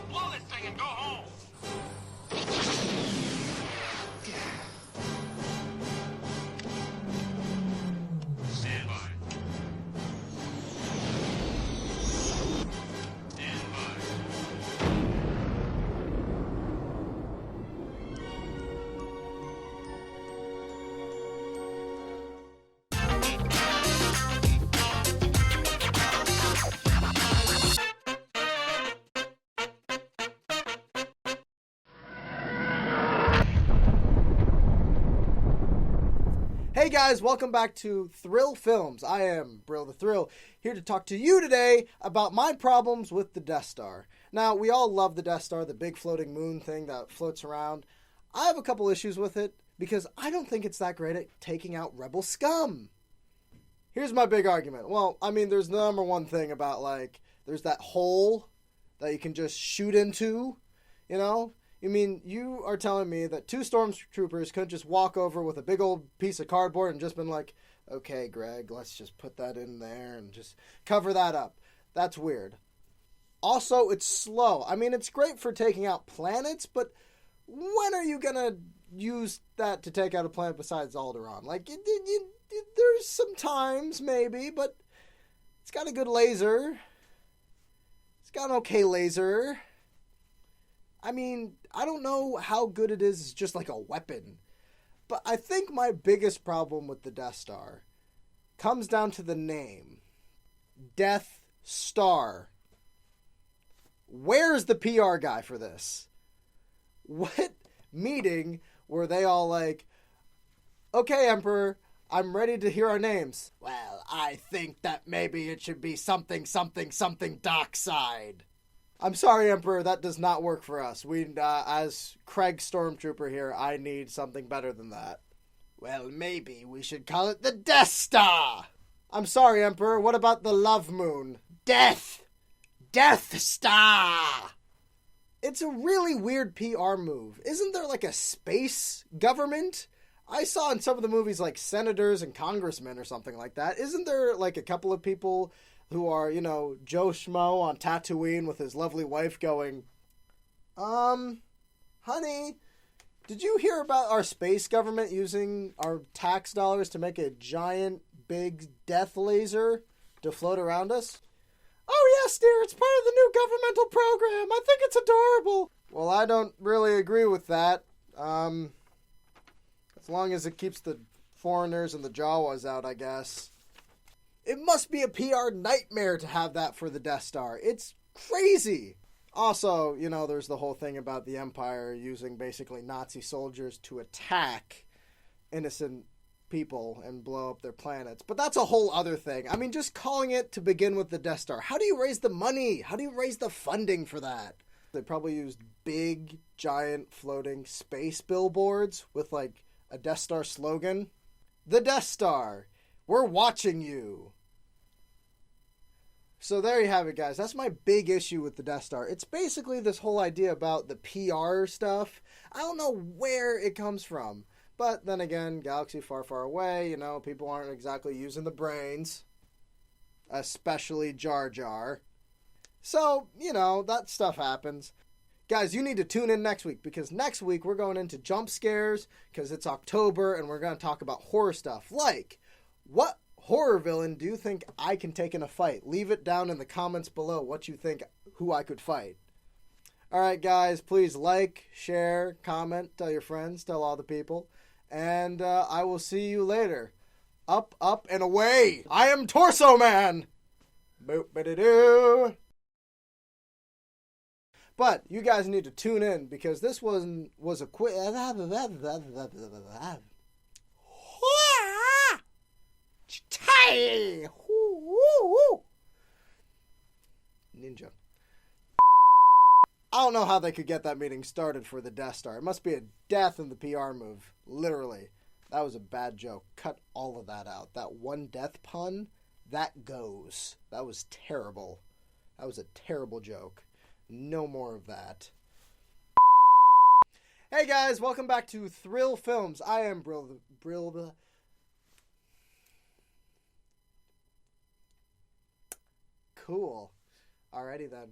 blow this thing and go home. Stand by. Stand by. Hey guys, welcome back to Thrill Films. I am Brill the Thrill, here to talk to you today about my problems with the Death Star. Now, we all love the Death Star, the big floating moon thing that floats around. I have a couple issues with it because I don't think it's that great at taking out rebel scum. Here's my big argument. Well, I mean, there's the number one thing about, there's that hole that you can just shoot into, you know? You mean, you are telling me that two stormtroopers couldn't just walk over with a big old piece of cardboard and just been like, okay, Greg, let's just put that in there and just cover that up. That's weird. Also, it's slow. I mean, it's great for taking out planets, but when are you going to use that to take out a planet besides Alderaan? There's some times, maybe, but it's got a good laser. It's got an okay laser. I mean, I don't know how good it is just like a weapon. But I think my biggest problem with the Death Star comes down to the name. Death Star. Where's the PR guy for this? What meeting were they all like, okay, Emperor, I'm ready to hear our names. Well, I think that maybe it should be something dark side. I'm sorry, Emperor, that does not work for us. As Craig Stormtrooper here, I need something better than that. Well, maybe we should call it the Death Star. I'm sorry, Emperor, what about the Love Moon? Death Star. It's a really weird PR move. Isn't there like a space government? I saw in some of the movies like senators and congressmen or something like that. Isn't there like a couple of people who are, Joe Schmo on Tatooine with his lovely wife going, honey, did you hear about our space government using our tax dollars to make a giant, big death laser to float around us? Oh, yes, dear, it's part of the new governmental program. I think it's adorable. Well, I don't really agree with that. As long as it keeps the foreigners and the Jawas out, I guess. It must be a PR nightmare to have that for the Death Star. It's crazy. Also, there's the whole thing about the Empire using basically Nazi soldiers to attack innocent people and blow up their planets. But that's a whole other thing. I mean, just calling it to begin with the Death Star. How do you raise the money? How do you raise the funding for that? They probably used big, giant, floating space billboards with like a Death Star slogan. The Death Star. We're watching you. So there you have it, guys. That's my big issue with the Death Star. It's basically this whole idea about the PR stuff. I don't know where it comes from. But then again, galaxy far, far away, people aren't exactly using the brains. Especially Jar Jar. So, that stuff happens. Guys, you need to tune in next week, because next week we're going into jump scares, because it's October, and we're going to talk about horror stuff. Like, what horror villain do you think I can take in a fight? Leave it down in the comments below what you think, who I could fight. Alright guys, please like, share, comment, tell your friends, tell all the people. And I will see you later. Up, up, and away! I am Torso Man! Boop-ba-da-doo! But you guys need to tune in, because this one was a quick... Ninja. I don't know how they could get that meeting started for the Death Star. It must be a death in the PR move. Literally. That was a bad joke. Cut all of that out. That one death pun, that goes. That was terrible. That was a terrible joke. No more of that. Hey guys, welcome back to Thrill Films. I am Brill. Cool. Alrighty then.